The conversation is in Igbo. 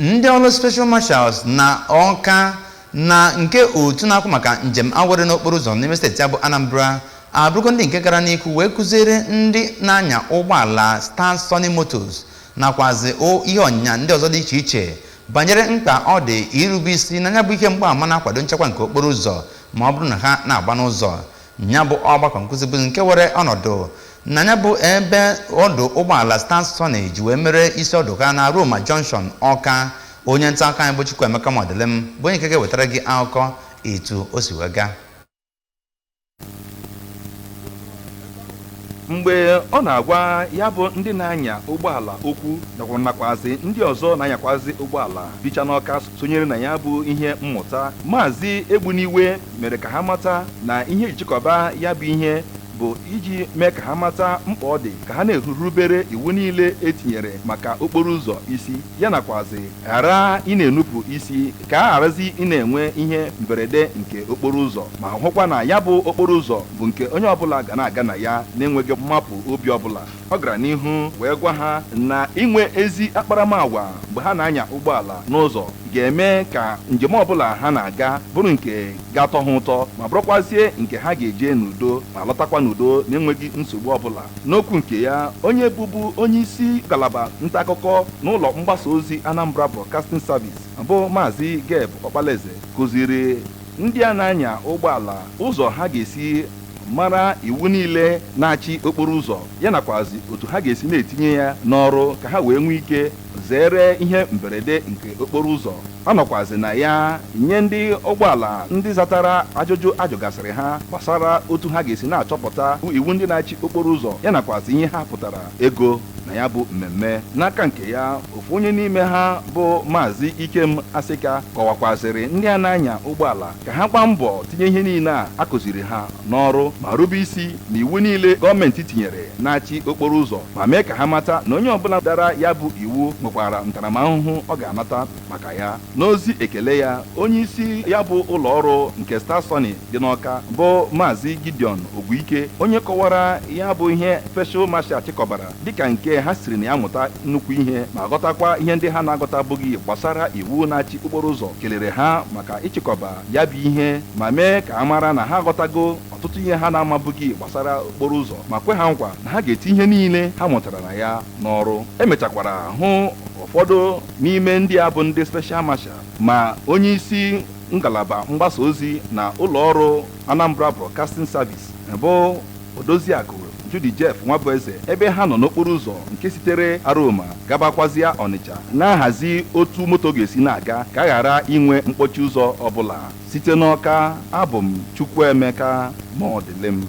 ndị ọrụ special marshals na Ọka na nke otu na-akwụ maka njem awere n'okporo ụzọ n'ime steeti ya bụ Anambra abụrụgo ndị nke gara n'ihu wee kụziere ndị na-anya ụgbọala Star Sunny Motors nakwazi ihe ọnyịnya ndị ọzọ dị iche iche banyere mkpa ọ dị irube isi na ya bụ ihe mgbaama na-akwado nchekwa nke okporo ụzọ ma ọ bụrụ na ha na-agba n'ụzọ. Ya bụ ọgbakọ nkụzi bụ nke were ọnọdụ na ya bụ ebe ọdụ ụgbọala Star Sunny ji wee mere isi ọdụ ha na Roma Junction Ọka. Onye nta aka anyị bụ Chukwuemeka Modelem bụ onye nke ga-ewetara gị akụkọ etu o si wee gaa. Mgbe ọ na-agwa ya bụ ndị na-anya ụgbọala okwu nakwazi ndị ọzọ na-anyakwazi ụgbọala bicha n'Ọka sonyere na ya bụ ihe mmụta, Maazị Egbuniwe mere ka ha mata na ihe ijikọba ya bụ ihe bụ iji mee ka ha mata mkpa ọ dị ka ha na-erubere iwu niile etinyere maka okporo ụzọ isi, ya nakwazi ghara ị na-enupụ isi ka a gharazi ị na-enwe ihe mberede nke okporo ụzọ, ma hụkwa na ya bụ okporo ụzọ bụ nke onye ọbụla ga na-aga na ya na-enweghị mmapụ obi ọbụla. Ọ gara n'ihu wee gwa ha na inwe ezi akparamagwa mgbe ha na-anya ụgbọala n'ụzọ ga-eme ka njem ọbụla ha na-aga bụrụ nke ga-atọ ha ụtọ ma bụrụkwazie nke ha ga-eje n'udo ma lọtakwa n'udo na-enweghị nsogbu ọbụla. N'okwu nke ya, onye bụbu onye isi ngalaba nta akụkọ n'ụlọ mgbasa ozi Anambra Broadcasting Service bụ Maazị Geb Okpalaeze kụziri ndị a na-anya ụgbọala ụzọ ha ga-esi mara iwu niile na-achị okporo ụzọ, ya nakwazi otu ha ga-esi na-etinye ya n'ọrụ ka ha wee nwee ike zere ihe mberede nke okporo ụzọ. Ọ nọkwazi na ya nye ndị ụgbọala ndị zatara ajụjụ ajụgasịrị ha gbasara otu ha ga-esi na-achọpụta iwu ndị na-achị okporo ụzọ, ya nakwazi ihe ha pụtara ego na ya bụ mmemme. N'aka nke ya, ofu onye n'ime ha bụ Maazị Ikem Asịka kọwakwazịrị ndị a na-anya ụgbọala ka ha gbaa mbọ tinye ihe niile a kụziri ha n'ọrụ ma rube isi na iwu niile gọọmenti tinyere na-achị okporo ụzọ, ma mee ka ha mata na onye ọbụla dara ya bụ iwu nwekwara ntaramahụhụ ọ ga-anata maka ya. N'ozi ekele ya, onye isi ya bụ ụlọ ọrụ nke Star Sunny dị n'Ọka bụ Maazị Gideon Ogwuike, onye kọwara ya bụ ihe special marshal chịkọbara dịka nke ha siri na ya mụta nnukwu ihe ma ghọtakwa ihe ndị ha na-aghọtabụghị gbasara iwu na-achị okporo ụzọ, kelere ha maka ịchịkọba ya bụ ihe ma mee ka a mara na ha aghọtago ọtụtụ ihe ha na-amabụghị gbasara okporo ụzọ ma kwe ha nkwa na ha ga-eti ihe niile ha mụtara na ya n'ọrụ. Emechakwara hụ ụfọdụ n'ime ndị a bụ ndị special marshal ma onye isi ngalaba mgbasa ozi na ụlọ ọrụ Anambra Broadcasting Service bụ Odoziakụ Judy Jeff Nwabueze ebe ha nọ n'okporo ụzọ nke sitere Aroma gabakwazịa Ọnịcha na-ahazi otu moto ga-esi na-aga ka a ghara inwe mkpọchi ụzọ ọbụla. Site n'Ọka, abụ m Chukwuemeka Modelem.